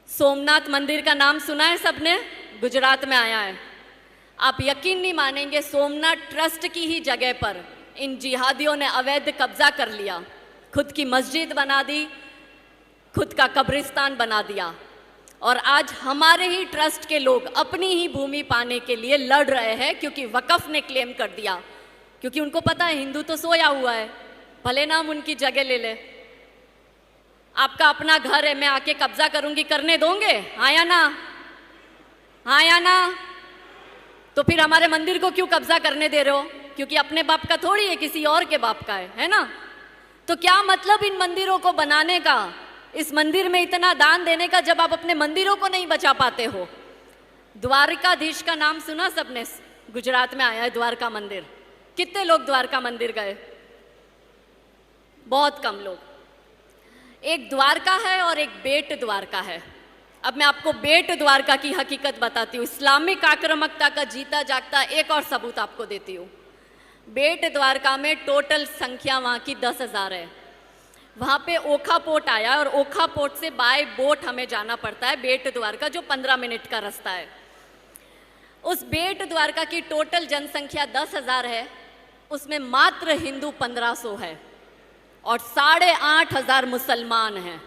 सोमनाथ मंदिर का नाम सुना है सबने? गुजरात में आया है। आप यकीन नहीं मानेंगे, सोमनाथ ट्रस्ट की ही जगह पर इन जिहादियों ने अवैध कब्जा कर लिया, खुद की मस्जिद बना दी, खुद का कब्रिस्तान बना दिया। और आज हमारे ही ट्रस्ट के लोग अपनी ही भूमि पाने के लिए लड़ रहे हैं, क्योंकि वक़फ़ ने क्लेम कर दिया, क्योंकि उनको पता है हिंदू तो सोया हुआ है, भले ना हम उनकी जगह ले ले। आपका अपना घर है, मैं आके कब्जा करूंगी, करने दोगे? हाँ या ना? हाँ या ना? तो फिर हमारे मंदिर को क्यों कब्जा करने दे रहे हो? क्योंकि अपने बाप का थोड़ी है, किसी और के बाप का है ना? तो क्या मतलब इन मंदिरों को बनाने का, इस मंदिर में इतना दान देने का, जब आप अपने मंदिरों को नहीं बचा पाते हो? द्वारकाधीश का नाम सुना सबने? गुजरात में आया है द्वारका मंदिर। कितने लोग द्वारका मंदिर गए? बहुत कम लोग। एक द्वारका है और एक बेट द्वारका है। अब मैं आपको बेट द्वारका की हकीकत बताती हूँ, इस्लामिक आक्रामकता का जीता जागता एक और सबूत आपको देती हूँ। बेट द्वारका में टोटल संख्या वहाँ की 10,000 है। वहाँ पे ओखा पोर्ट आया और ओखा पोर्ट से बाय बोट हमें जाना पड़ता है बेट द्वारका, जो 15 मिनट का रास्ता है। उस बेट द्वारका की टोटल जनसंख्या 10,000 है, उसमें मात्र हिंदू 1500 है और 8,500 मुसलमान हैं।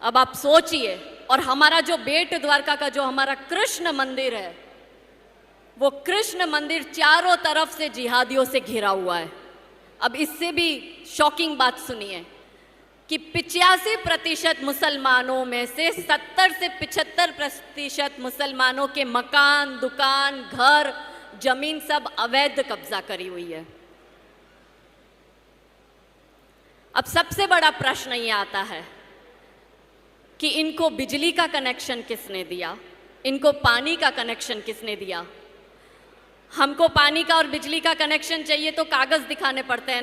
अब आप सोचिए, और हमारा जो बेट द्वारका का जो हमारा कृष्ण मंदिर है, वो कृष्ण मंदिर चारों तरफ से जिहादियों से घिरा हुआ है। अब इससे भी शॉकिंग बात सुनिए कि 85% मुसलमानों में से 70 से 75% मुसलमानों के मकान, दुकान, घर, जमीन सब अवैध कब्जा करी हुई है। अब सबसे बड़ा प्रश्न ये आता है कि इनको बिजली का कनेक्शन किसने दिया, इनको पानी का कनेक्शन किसने दिया? हमको पानी का और बिजली का कनेक्शन चाहिए तो कागज़ दिखाने पड़ते हैं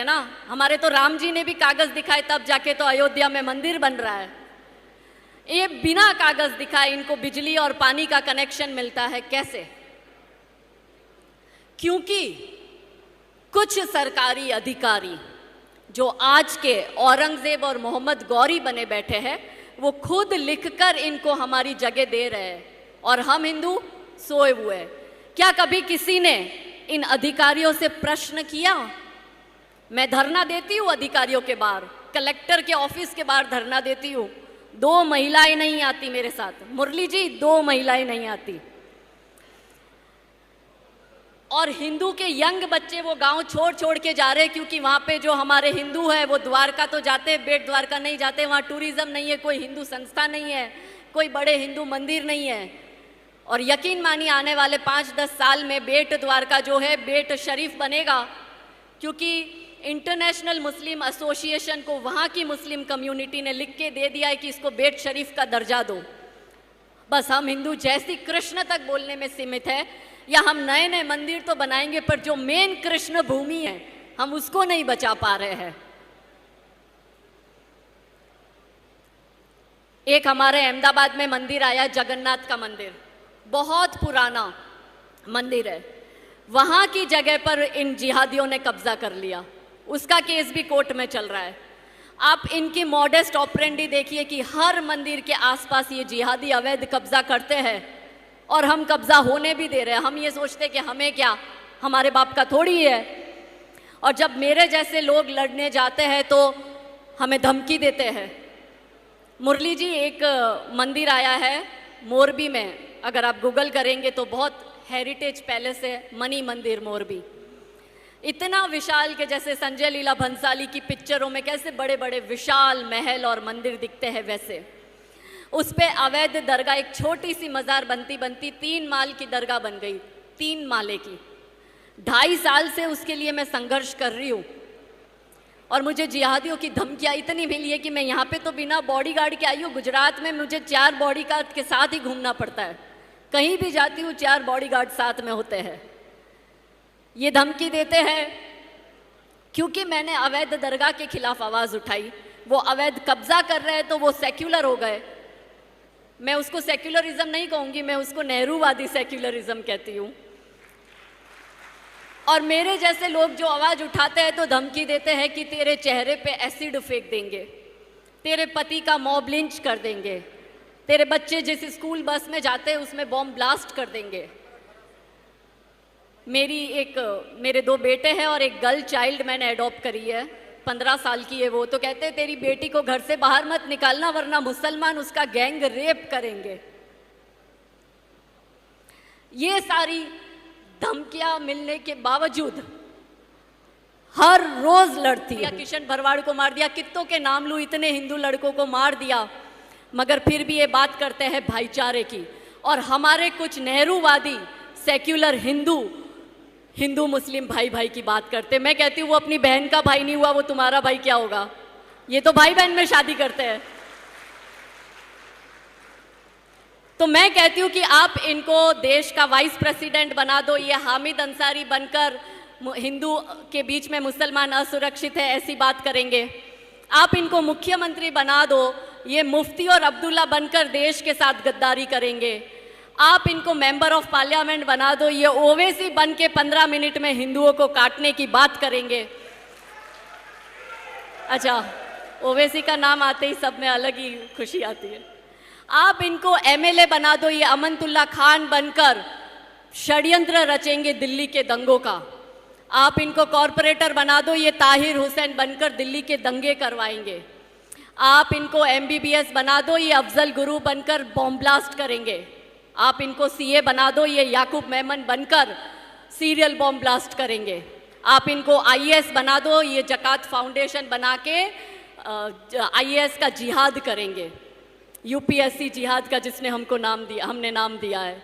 ना, हमारे तो राम जी ने भी कागज़ दिखाए, तब जाके तो अयोध्या में मंदिर बन रहा है। ये बिना कागज़ दिखाए इनको बिजली और पानी का कनेक्शन मिलता है कैसे? क्योंकि कुछ सरकारी अधिकारी जो आज के औरंगजेब और मोहम्मद गौरी बने बैठे हैं, वो खुद लिखकर इनको हमारी जगह दे रहे हैं और हम हिंदू सोए हुए हैं। क्या कभी किसी ने इन अधिकारियों से प्रश्न किया? मैं धरना देती हूँ अधिकारियों के बाहर, कलेक्टर के ऑफिस के बाहर धरना देती हूँ, 2 महिलाएं नहीं आती मेरे साथ। मुरली जी, 2 महिलाएं नहीं आती। और हिंदू के यंग बच्चे वो गांव छोड़ छोड़ के जा रहे हैं, क्योंकि वहाँ पे जो हमारे हिंदू है वो द्वारका तो जाते हैं, बेट द्वारका नहीं जाते। वहाँ टूरिज्म नहीं है, कोई हिंदू संस्था नहीं है, कोई बड़े हिंदू मंदिर नहीं है। और यकीन मानिए आने वाले 5-10 साल में बेट द्वारका जो है बेट शरीफ बनेगा, क्योंकि इंटरनेशनल मुस्लिम एसोसिएशन को वहाँ की मुस्लिम कम्युनिटी ने लिख के दे दिया है कि इसको बेट शरीफ का दर्जा दो। बस हम हिंदू जैसी कृष्ण तक बोलने में सीमित है, या हम नए नए मंदिर तो बनाएंगे पर जो मेन कृष्ण भूमि है हम उसको नहीं बचा पा रहे हैं। एक हमारे अहमदाबाद में मंदिर आया, जगन्नाथ का मंदिर, बहुत पुराना मंदिर है, वहां की जगह पर इन जिहादियों ने कब्जा कर लिया। उसका केस भी कोर्ट में चल रहा है। आप इनकी मॉडेस्ट ऑपरेंडी देखिए कि हर मंदिर के आसपास ये जिहादी अवैध कब्जा करते हैं और हम कब्जा होने भी दे रहे हैं। हम ये सोचते कि हमें क्या, हमारे बाप का थोड़ी है। और जब मेरे जैसे लोग लड़ने जाते हैं तो हमें धमकी देते हैं। मुरली जी, एक मंदिर आया है मोरबी में, अगर आप गूगल करेंगे तो बहुत हेरिटेज पैलेस है, मणि मंदिर मोरबी। इतना विशाल के जैसे संजय लीला भंसाली की पिक्चरों में कैसे बड़े बड़े विशाल महल और मंदिर दिखते हैं, वैसे उस पे अवैध दरगाह, एक छोटी सी मज़ार बनती बनती 3 माल की दरगाह बन गई, 3 माले की। 2.5 साल से उसके लिए मैं संघर्ष कर रही हूँ और मुझे जिहादियों की धमकियाँ इतनी मिली है कि मैं यहाँ पे तो बिना बॉडीगार्ड के आई हूँ। गुजरात में मुझे 4 बॉडीगार्ड के साथ ही घूमना पड़ता है, कहीं भी जाती हूँ 4 बॉडीगार्ड साथ में होते हैं। ये धमकी देते हैं क्योंकि मैंने अवैध दरगाह के खिलाफ आवाज़ उठाई। वो अवैध कब्जा कर रहे हैं तो वो सेक्युलर हो गए। मैं उसको सेक्युलरिज्म नहीं कहूँगी, मैं उसको नेहरूवादी सेक्युलरिज्म कहती हूँ। और मेरे जैसे लोग जो आवाज़ उठाते हैं तो धमकी देते हैं कि तेरे चेहरे पे एसिड फेंक देंगे, तेरे पति का मॉब लिंच कर देंगे, तेरे बच्चे जिस स्कूल बस में जाते हैं उसमें बॉम्ब ब्लास्ट कर देंगे। मेरे 2 बेटे हैं और एक गर्ल चाइल्ड मैंने अडॉप्ट करी है, 15 साल की है वो। तो कहते हैं तेरी बेटी को घर से बाहर मत निकालना वरना मुसलमान उसका गैंग रेप करेंगे। ये सारी धमकियां मिलने के बावजूद हर रोज लड़ती है। किशन भरवाड़ को मार दिया, कित्तों के नाम लूं, इतने हिंदू लड़कों को मार दिया, मगर फिर भी ये बात करते हैं भाईचारे की। और हमारे कुछ नेहरूवादी सेक्युलर हिंदू मुस्लिम भाई भाई की बात करते। मैं कहती हूँ वो अपनी बहन का भाई नहीं हुआ, वो तुम्हारा भाई क्या होगा? ये तो भाई बहन में शादी करते हैं। तो मैं कहती हूँ कि आप इनको देश का वाइस प्रेसिडेंट बना दो, ये हामिद अंसारी बनकर हिंदू के बीच में मुसलमान असुरक्षित है ऐसी बात करेंगे। आप इनको मुख्यमंत्री बना दो, ये मुफ्ती और अब्दुल्ला बनकर देश के साथ गद्दारी करेंगे। आप इनको मेंबर ऑफ पार्लियामेंट बना दो, ये ओवैसी बन के 15 मिनट में हिंदुओं को काटने की बात करेंगे। अच्छा, ओवैसी का नाम आते ही सब में अलग ही खुशी आती है। आप इनको एमएलए बना दो, ये अमनतुल्ला खान बनकर षड्यंत्र रचेंगे दिल्ली के दंगों का। आप इनको कॉरपोरेटर बना दो, ये ताहिर हुसैन बनकर दिल्ली के दंगे करवाएंगे। आप इनको एमबीबीएस बना दो, ये अफजल गुरु बनकर बॉम्ब ब्लास्ट करेंगे। आप इनको सीए बना दो, ये याकूब मेमन बनकर सीरियल बॉम्ब ब्लास्ट करेंगे। आप इनको आईएएस बना दो, ये जकात फाउंडेशन बना के आईएएस का जिहाद करेंगे, यूपीएससी जिहाद का जिसने हमने नाम दिया है।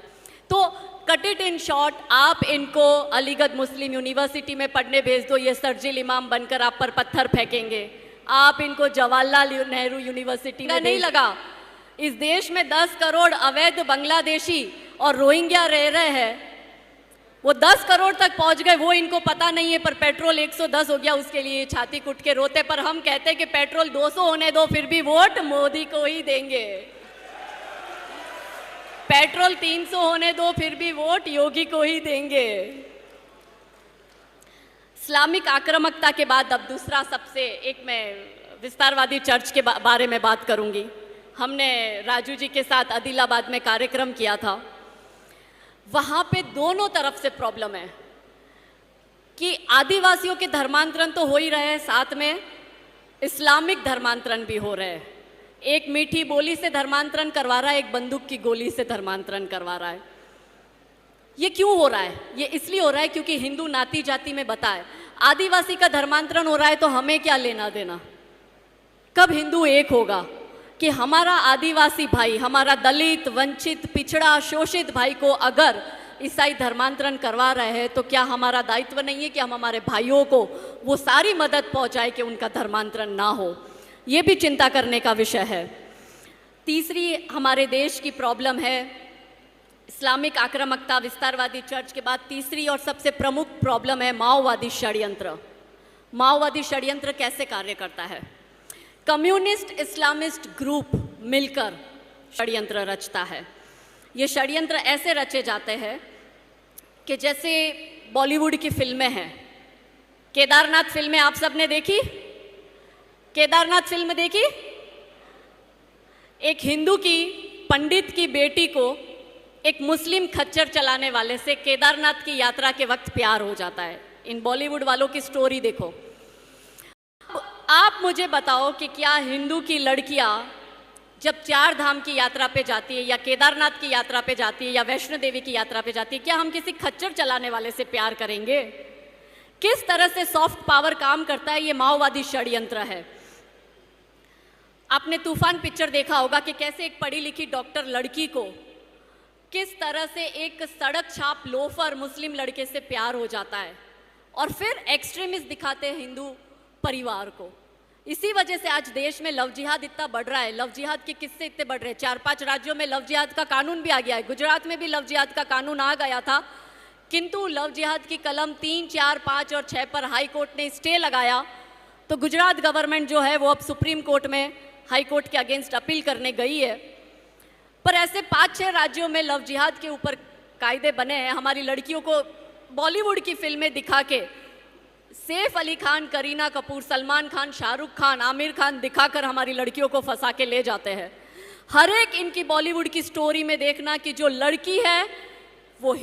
तो कट इट इन शॉर्ट, आप इनको अलीगढ़ मुस्लिम यूनिवर्सिटी में पढ़ने भेज दो, ये सरजिल इमाम बनकर आप पर पत्थर फेंकेंगे। आप इनको जवाहरलाल नेहरू यूनिवर्सिटी में नहीं लगा। इस देश में 10 करोड़ अवैध बांग्लादेशी और रोहिंग्या रह रहे हैं, वो 10 करोड़ तक पहुंच गए, वो इनको पता नहीं है। पर पेट्रोल 110 हो गया, उसके लिए छाती कुट के रोते। पर हम कहते हैं कि पेट्रोल 200 होने दो, फिर भी वोट मोदी को ही देंगे। पेट्रोल 300 होने दो, फिर भी वोट योगी को ही देंगे। इस्लामिक आक्रामकता के बाद अब दूसरा सबसे एक मैं विस्तारवादी चर्च के बारे में बात करूंगी। हमने राजू जी के साथ आदिलाबाद में कार्यक्रम किया था। वहाँ पे दोनों तरफ से प्रॉब्लम है कि आदिवासियों के धर्मांतरण तो हो ही रहे हैं, साथ में इस्लामिक धर्मांतरण भी हो रहे हैं। एक मीठी बोली से धर्मांतरण करवा रहा है, एक बंदूक की गोली से धर्मांतरण करवा रहा है। ये क्यों हो रहा है? ये इसलिए हो रहा है क्योंकि हिंदू नाती जाति में बताए आदिवासी का धर्मांतरण हो रहा है तो हमें क्या लेना देना। कब हिंदू एक होगा कि हमारा आदिवासी भाई, हमारा दलित, वंचित, पिछड़ा, शोषित भाई को अगर ईसाई धर्मांतरण करवा रहे हैं तो क्या हमारा दायित्व नहीं है कि हम हमारे भाइयों को वो सारी मदद पहुंचाए कि उनका धर्मांतरण ना हो? ये भी चिंता करने का विषय है। तीसरी हमारे देश की प्रॉब्लम है इस्लामिक आक्रामकता, विस्तारवादी चर्च के बाद तीसरी और सबसे प्रमुख प्रॉब्लम है माओवादी षड्यंत्र। माओवादी षड्यंत्र कैसे कार्य करता है? कम्युनिस्ट इस्लामिस्ट ग्रुप मिलकर षड्यंत्र रचता है। ये षड्यंत्र ऐसे रचे जाते हैं कि जैसे बॉलीवुड की फिल्में हैं। केदारनाथ फिल्में आप सबने देखी? केदारनाथ फिल्म देखी? एक हिंदू की पंडित की बेटी को एक मुस्लिम खच्चर चलाने वाले से केदारनाथ की यात्रा के वक्त प्यार हो जाता है। इन बॉलीवुड वालों की स्टोरी देखो। आप मुझे बताओ कि क्या हिंदू की लड़कियां जब 4 धाम की यात्रा पे जाती है या केदारनाथ की यात्रा पे जाती है या वैष्णो देवी की यात्रा पे जाती है, क्या हम किसी खच्चर चलाने वाले से प्यार करेंगे? किस तरह से सॉफ्ट पावर काम करता है? ये माओवादी षड्यंत्र है। आपने तूफान पिक्चर देखा होगा कि कैसे एक पढ़ी लिखी डॉक्टर लड़की को किस तरह से एक सड़क छाप लोफर मुस्लिम लड़के से प्यार हो जाता है और फिर एक्सट्रीमिस्ट दिखाते हैं हिंदू परिवार को। इसी वजह से आज देश में लव जिहाद इतना बढ़ रहा है। लव जिहाद के किस्से इतने बढ़ रहे हैं। 4-5 राज्यों में लव जिहाद का कानून भी आ गया है। गुजरात में भी लव जिहाद का कानून आ गया था, किंतु लव जिहाद की कलम 3, 4, 5 और 6 पर हाई कोर्ट ने स्टे लगाया। तो गुजरात गवर्नमेंट जो है वो अब सुप्रीम कोर्ट में हाई कोर्ट के अगेंस्ट अपील करने गई है। पर ऐसे 5-6 राज्यों में लव जिहाद के ऊपर कायदे बने हैं। हमारी लड़कियों को बॉलीवुड की फिल्में दिखा के सैफ अली खान, करीना कपूर, सलमान खान, शाहरुख खान, आमिर खान दिखाकर हमारी लड़कियों को फंसा के ले जाते हैं। हर एक इनकी बॉलीवुड की स्टोरी में देखना कि जो लड़की है वो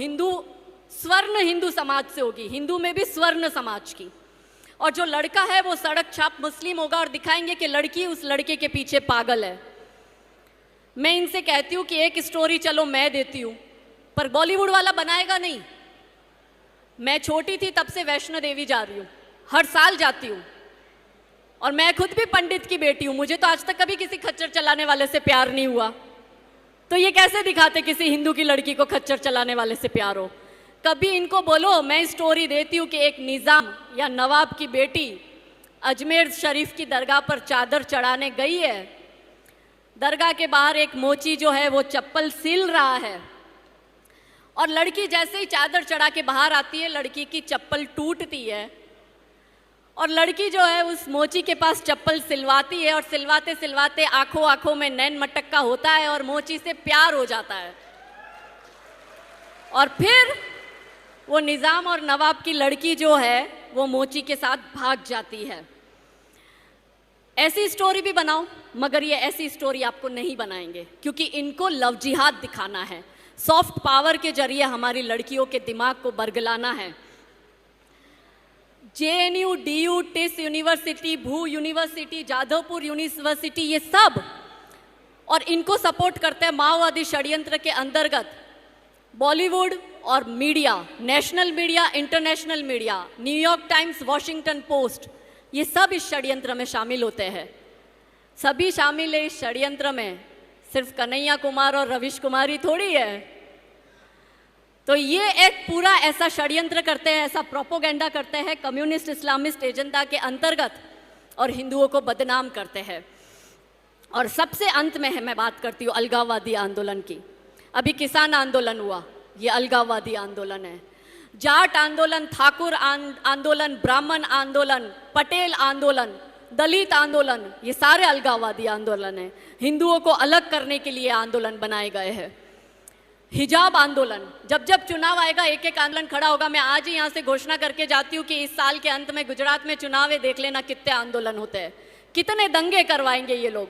स्वर्ण हिंदू समाज से होगी, हिंदू में भी स्वर्ण समाज की, और जो लड़का है वो सड़क छाप मुस्लिम होगा, और दिखाएंगे कि लड़की उस लड़के के पीछे पागल है। मैं इनसे कहती हूँ कि एक स्टोरी चलो मैं देती हूँ, पर बॉलीवुड वाला बनाएगा नहीं। मैं छोटी थी तब से वैष्णो देवी जा रही हूँ, हर साल जाती हूँ, और मैं खुद भी पंडित की बेटी हूँ। मुझे तो आज तक कभी किसी खच्चर चलाने वाले से प्यार नहीं हुआ, तो ये कैसे दिखाते किसी हिंदू की लड़की को खच्चर चलाने वाले से प्यार हो। कभी इनको बोलो, मैं स्टोरी देती हूँ कि एक निज़ाम या नवाब की बेटी अजमेर शरीफ की दरगाह पर चादर चढ़ाने गई है। दरगाह के बाहर एक मोची जो है वो चप्पल सिल रहा है, और लड़की जैसे ही चादर चढ़ा के बाहर आती है, लड़की की चप्पल टूटती है, और लड़की जो है उस मोची के पास चप्पल सिलवाती है, और सिलवाते सिलवाते आंखों आंखों में नैन मटक्का होता है और मोची से प्यार हो जाता है, और फिर वो निज़ाम और नवाब की लड़की जो है वो मोची के साथ भाग जाती है। ऐसी स्टोरी भी बनाओ, मगर ये ऐसी स्टोरी आपको नहीं बनाएंगे, क्योंकि इनको लव जिहाद दिखाना है, सॉफ्ट पावर के जरिए हमारी लड़कियों के दिमाग को बरगलाना है। JNU, DU, टिस यूनिवर्सिटी, भू यूनिवर्सिटी, जादवपुर यूनिवर्सिटी, ये सब, और इनको सपोर्ट करते हैं माओवादी षड्यंत्र के अंतर्गत बॉलीवुड और media, national media, international media, New York times, Washington post, ये सब इस षड्यंत्र में शामिल होते हैं। सभी शामिल है इस षड्यंत्र में, सिर्फ कन्हैया कुमार और रविश कुमारी थोड़ी है। तो ये एक पूरा ऐसा षड्यंत्र करते हैं, ऐसा प्रोपोगेंडा करते हैं कम्युनिस्ट इस्लामिस्ट एजेंडा के अंतर्गत, और हिंदुओं को बदनाम करते हैं। और सबसे अंत में है, मैं बात करती हूँ अलगाववादी आंदोलन की। अभी किसान आंदोलन हुआ, ये अलगाववादी आंदोलन है। जाट आंदोलन, ठाकुर आंदोलन, ब्राह्मण आंदोलन, पटेल आंदोलन, दलित आंदोलन, ये सारे अलगाववादी आंदोलन हैं। हिंदुओं को अलग करने के लिए आंदोलन बनाए गए हैं। हिजाब आंदोलन, जब जब चुनाव आएगा एक एक आंदोलन खड़ा होगा। मैं आज ही यहाँ से घोषणा करके जाती हूँ कि इस साल के अंत में गुजरात में चुनाव है, देख लेना कितने आंदोलन होते हैं, कितने दंगे करवाएंगे ये लोग।